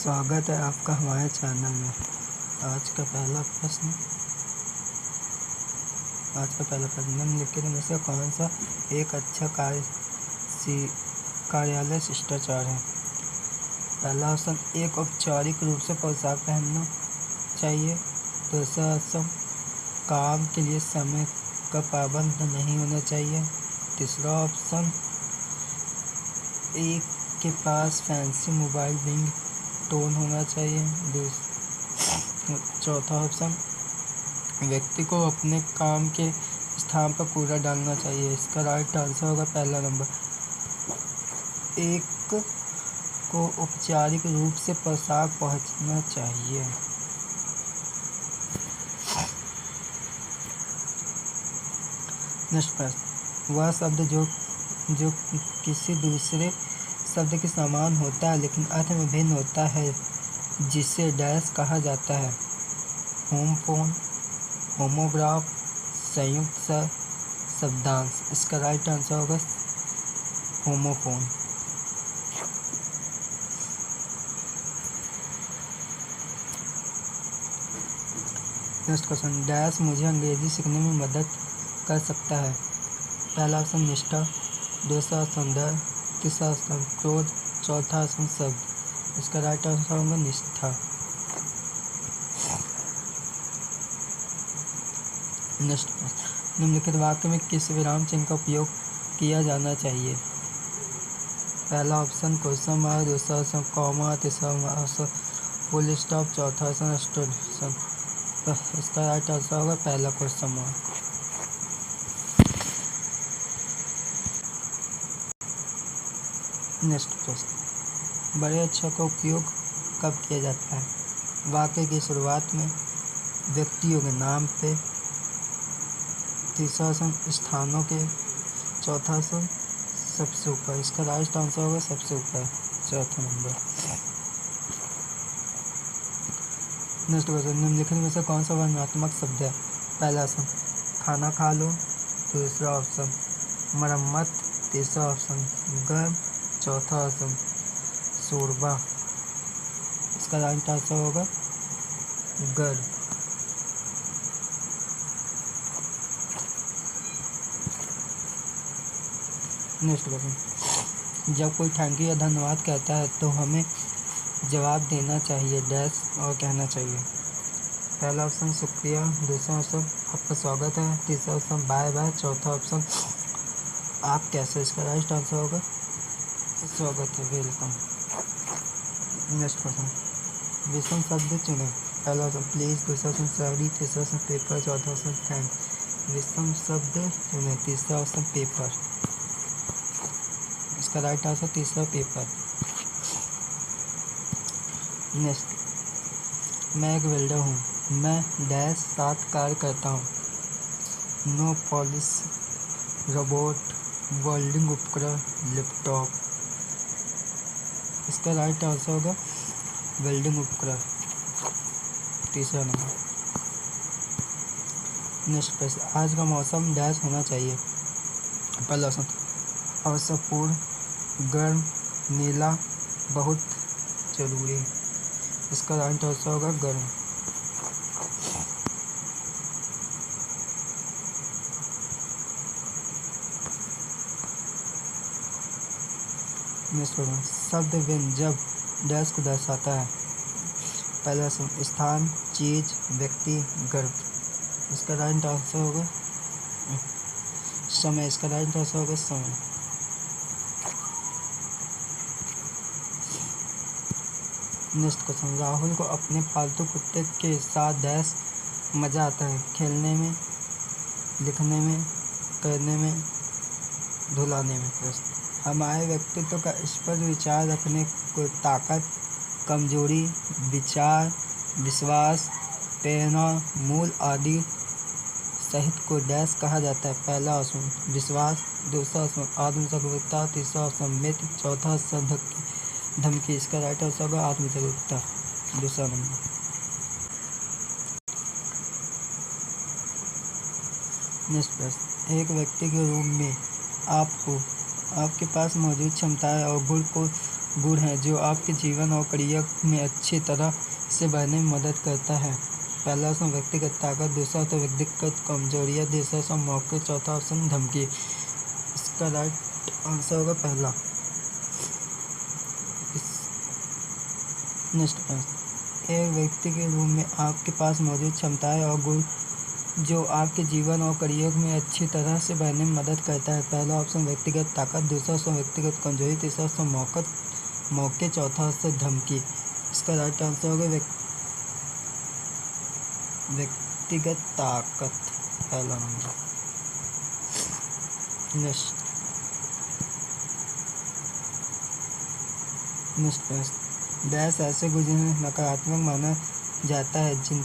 स्वागत है आपका हमारे चैनल में। आज का पहला प्रश्न निम्नलिखित में से कौन सा एक अच्छा कार्यालय शिष्टाचार है? पहला ऑप्शन, एक औपचारिक रूप से पोशाक पहनना चाहिए। दूसरा ऑप्शन, काम के लिए समय का पाबंद नहीं होना चाहिए। तीसरा ऑप्शन, एक के पास फैंसी मोबाइल रिंग टोन होना चाहिए। चौथा ऑप्शन, व्यक्ति को अपने काम के स्थान पर कूड़ा डालना चाहिए। इसका राइट आंसर होगा पहला नंबर, एक को औपचारिक रूप से पोशाक पहनना चाहिए। नेक्स्ट प्रश्न, वह शब्द जो किसी दूसरे शब्द के समान होता है लेकिन अर्थ में भिन्न होता है, जिसे डैश कहा जाता है? होमोफोन, होमोग्राफ, संयुक्त स्वर, शब्दांश। इसका राइट आंसर होगा होमोफोन। नेक्स्ट क्वेश्चन, डैश मुझे अंग्रेजी सीखने में मदद कर सकता है? पहला ऑप्शन निष्ठा, दूसरा ऑप्शन डर, तीसरा ऑप्शन क्रोध, चौथा ऑप्शन शब्द। इसका राइट आंसर होगा निष्ठा। नेक्स्ट, निम्नलिखित वाक्य में किस विराम चिन्ह का उपयोग किया जाना चाहिए? पहला ऑप्शन क्वेश्चन मार्क, दूसरा ऑप्शन कॉमा, तीसरा ऑप्शन फुल स्टॉप, चौथा ऑप्शन एक्सक्लेमेशन। इसका राइट आंसर होगा पहला क्वेश्चन मार्क। नेक्स्ट प्रश्न, बड़े अक्षर का उपयोग कब किया जाता है? वाक्य की शुरुआत में, व्यक्तियों के नाम पे, तीसरा ऑप्शन स्थानों के, चौथा ऑप्शन सबसे ऊपर। इसका राइट आंसर होगा सबसे ऊपर, चौथा नंबर। नेक्स्ट क्वेश्चन, निम्नलिखित में से कौन सा वर्णनात्मक शब्द है? पहला ऑप्शन खाना खा लो, दूसरा ऑप्शन मरम्मत, तीसरा ऑप्शन गर्म, चौथा ऑप्शन शोरबा। इसका राइट आंसर होगा गर्म। नेक्स्ट क्वेश्चन, जब कोई थैंक यू या धन्यवाद कहता है तो हमें जवाब देना चाहिए डैश और कहना चाहिए? पहला ऑप्शन शुक्रिया, दूसरा ऑप्शन आपका स्वागत है, तीसरा ऑप्शन बाय बाय, चौथा ऑप्शन आप कैसे। इसका राइट आंसर होगा स्वागत है, वेलकम। नेक्स्ट क्वेश्चन, विषम शब्द चुनें। पहला ऑप्शन प्लीज, दूसरा ऑप्शन सॉरी, तीसरा ऑप्शन पेपर, चौथा ऑप्शन थैंक। विषम शब्द चुनें, तीसरा ऑप्शन पेपर। इसका राइट आंसर तीसरा पेपर। नेक्स्ट, मैं एक वेल्डर हूँ, मैं डैश साथ कार्य करता हूँ। नो पॉलिश, रोबोट, वेल्डिंग उपकरण, लैपटॉप। इसका राइट आंसर होगा वेल्डिंग उपकरण, तीसरा नंबर। नेक्स्ट प्रश्न, आज का मौसम डैश होना चाहिए? पहला ऑप्शन अवसरपूर्ण, गर्म, नीला, बहुत जरूरी। इसका राइट आंसर होगा गर्म। नेक्स्ट क्वेश्चन, शब्द व्यंजन जब डैश को दर्शाता है? पहला स्थान, चीज, व्यक्ति, गर्भ। इसका राइट आंसर होगा समय। इसका राइट आंसर होगा समय। नेक्स्ट क्वेश्चन, राहुल को अपने पालतू कुत्ते के साथ डैश मजा आता है? खेलने में, लिखने में, करने में, धुलाने में। हमारे व्यक्तित्व का स्पष्ट विचार रखने को ताकत, कमजोरी, विचार, विश्वास, प्रेरणा, मूल आदि सहित को डैश कहा जाता है? पहला ऑप्शन विश्वास, दूसरा ऑप्शन आत्मजागरूकता, तीसरा ऑप्शन मित्र, चौथा ऑप्शन धमकी। इसका राइट आंसर होगा आत्मजागरूकता, दूसरा नंबर। नेक्स्ट प्रश्न, एक व्यक्ति के रूप में आपके पास मौजूद क्षमताएं और गुण को गुण है जो आपके जीवन और करियर में अच्छी तरह से बढ़ने में मदद करता है। पहला ऑप्शन व्यक्तिगत ताकत, दूसरा ऑप्शन व्यक्तिगत कमजोरियाँ, तीसरा ऑप्शन मौके, चौथा ऑप्शन धमकी। इसका राइट आंसर होगा पहला। नेक्स्ट प्रश्न, एक व्यक्ति के रूप में आपके पास मौजूद क्षमताएं और गुण जो आपके जीवन और करियर में अच्छी तरह से बढ़ने में मदद करता है। पहला ऑप्शन व्यक्तिगत ताकत, दूसरा ऑप्शन व्यक्तिगत कमजोरी, तीसरा ऑप्शन मौके, चौथा ऑप्शन धमकी। इसका राइट आंसर होगा व्यक्तिगत ताकत, पहला नंबर। नेक्स्ट प्रश्न, डैश ऐसे गुण जिन्हें नकारात्मक माना जाता है जिन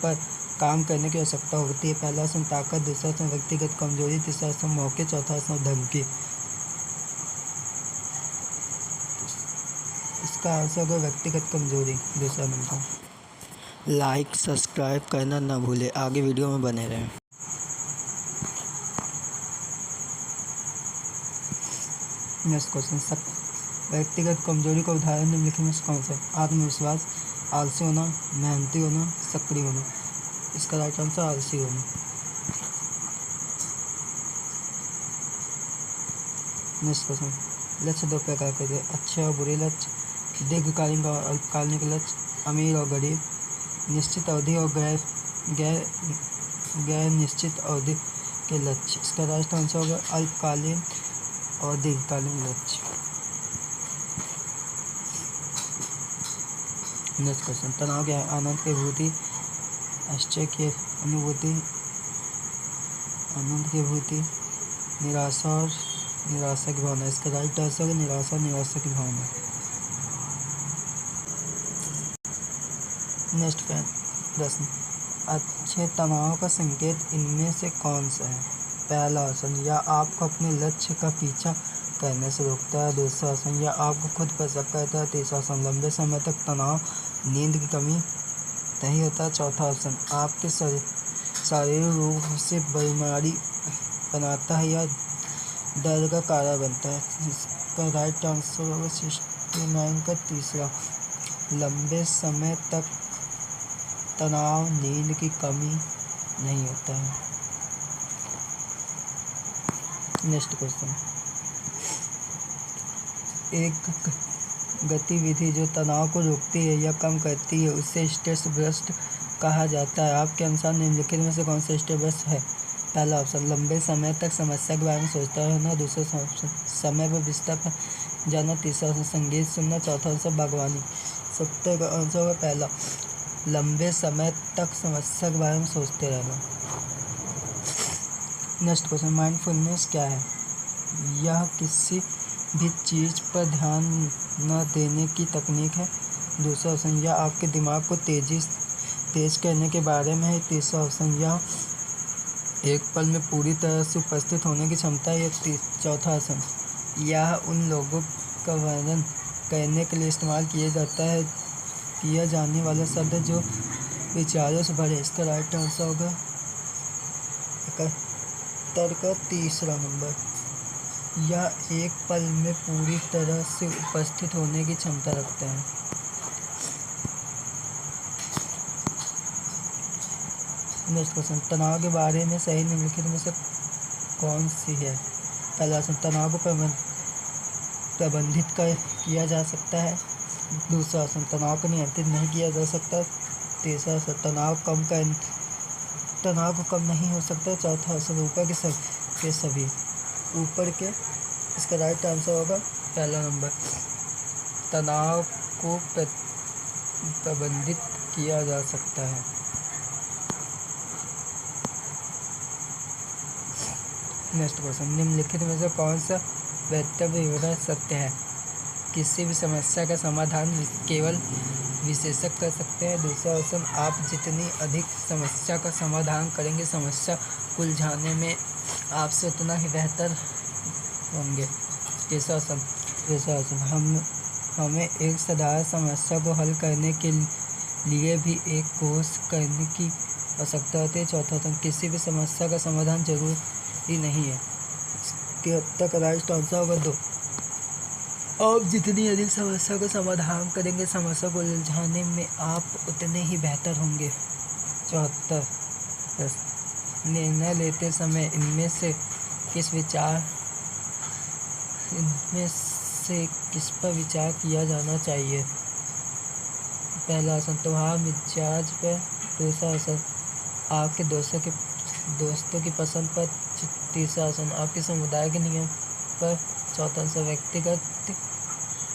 पर काम करने की आवश्यकता होती है। पहला ऑप्शन ताकत, दूसरा ऑप्शन व्यक्तिगत कमजोरी, तीसरा ऑप्शन मौके, चौथा ऑप्शन धमकी। इसका आंसर होगा व्यक्तिगत कमजोरी, दूसरा नंबर। लाइक सब्सक्राइब करना ना भूलें, आगे वीडियो में बने रहें। नेक्स्ट क्वेश्चन, व्यक्तिगत कमजोरी का उदाहरण निम्नलिखित में से कौन सा है? आत्मविश्वास, आलसी होना, मेहनती होना, सक्रिय होना। इसका राइट आंसर आलसी होना। नेक्स्ट क्वेश्चन, लक्ष्य दो प्रकार के थे, अच्छे और बुरे लक्ष्य, दीर्घकालीन और अल्पकालिक लक्ष्य, अमीर और गरीब, निश्चित अवधि और गैर निश्चित अवधि के लक्ष्य। इसका राइट आंसर होगा अल्पकालीन और दीर्घकालीन लक्ष्य। नेक्स्ट क्वेश्चन, तनाव क्या है? आनंद की अनुभूति, आश्चर्य की अनुभूति, आनंद की अनुभूति, निराशा और निराशा की भावना। इसका राइट आंसर है निराशा की भावना। नेक्स्ट प्रश्न, अच्छे तनाव का संकेत इनमें से कौन सा है? पहला ऑप्शन, या आपको अपने लक्ष्य का पीछा करने से रोकता है, दूसरा ऑप्शन, या आपको खुद पर शक करता है, तीसरा ऑप्शन, लंबे समय तक तनाव नींद की कमी नहीं होता, चौथा ऑप्शन, आपके शारीरिक रूप से बीमारी बनाता है या दर्द का कारण बनता है। इसका राइट आंसर होगा 69 का तीसरा, लंबे समय तक तनाव नींद की कमी नहीं होता है। नेक्स्ट क्वेश्चन, एक गतिविधि जो तनाव को रोकती है या कम करती है उसे स्ट्रेस बर्स्ट कहा जाता है। आपके अनुसार निम्नलिखित में से कौन सा स्ट्रेस बर्स्ट है? पहला ऑप्शन, लंबे समय तक समस्या के बारे में सोचता रहना, दूसरा ऑप्शन, समय पर बिस्तर पर जाना, तीसरा ऑप्शन, संगीत सुनना, चौथा ऑप्शन, बागवानी। सबसे का आंसर होगा पहला, लंबे समय तक समस्या के बारे में सोचते रहना। नेक्स्ट क्वेश्चन, माइंडफुलनेस क्या है? यह किसी भी चीज़ पर ध्यान न देने की तकनीक है, दूसरा ऑप्शन, यह आपके दिमाग को तेज करने के बारे में है, तीसरा ऑप्शन, यह एक पल में पूरी तरह से उपस्थित होने की क्षमता है, या चौथा ऑप्शन, यह उन लोगों का वर्णन करने के लिए इस्तेमाल किया जाने वाला शब्द जो विचारों से भरे। इसका राइट आंसर होगा 71 का तीसरा नंबर, यह एक पल में पूरी तरह से उपस्थित होने की क्षमता रखते हैं। नेक्स्ट क्वेश्चन, तनाव के बारे में सही निम्नलिखित में से कौन सी है? पहला ऑप्शन, तनाव को प्रबंधित किया जा सकता है, दूसरा ऑप्शन, तनाव को नियंत्रित नहीं किया जा सकता, तीसरा ऑप्शन, तनाव को कम नहीं हो सकता, चौथा ऑप्शन, ऊपर के सभी ऊपर के। इसका राइट आंसर होगा पहला नंबर, तनाव को प्रबंधित किया जा सकता है। नेक्स्ट क्वेश्चन, निम्नलिखित में से कौन सा वक्तव्य विवरण सत्य है? किसी भी समस्या का समाधान केवल विशेषज्ञ कर सकते हैं, दूसरा ऑप्शन, आप जितनी अधिक समस्या का समाधान करेंगे समस्या उलझाने में आपसे उतना ही बेहतर होंगे, तीसरा ऑप्शन, हमें एक साधारण समस्या को हल करने के लिए भी एक कोशिश करने की आवश्यकता होती है, चौथा ऑप्शन, किसी भी समस्या का समाधान जरूरी नहीं है। इसके अब तक राइट आंसर होगा 2, आप जितनी अधिक समस्या का समाधान करेंगे, समस्या को उलझाने में आप उतने ही बेहतर होंगे। 74 निर्णय लेते समय इनमें से किस पर विचार किया जाना चाहिए? पहला आसन तुम्हारा मिजाज पर, दूसरा आसन आपके दोस्तों की पसंद पर, तीसरा आसन आपके समुदाय के नियम पर, चौथा आसन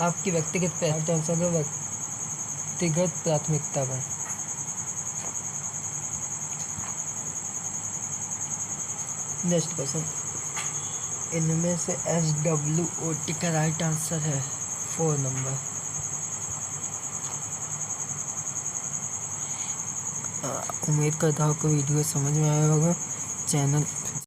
आपकी व्यक्तिगत प्राथमिकता पर। नेक्स्ट क्वेश्चन, इनमें से SWOT का राइट आंसर है 4 नंबर। उम्मीद करता हूँ कि वीडियो समझ में आया होगा। चैनल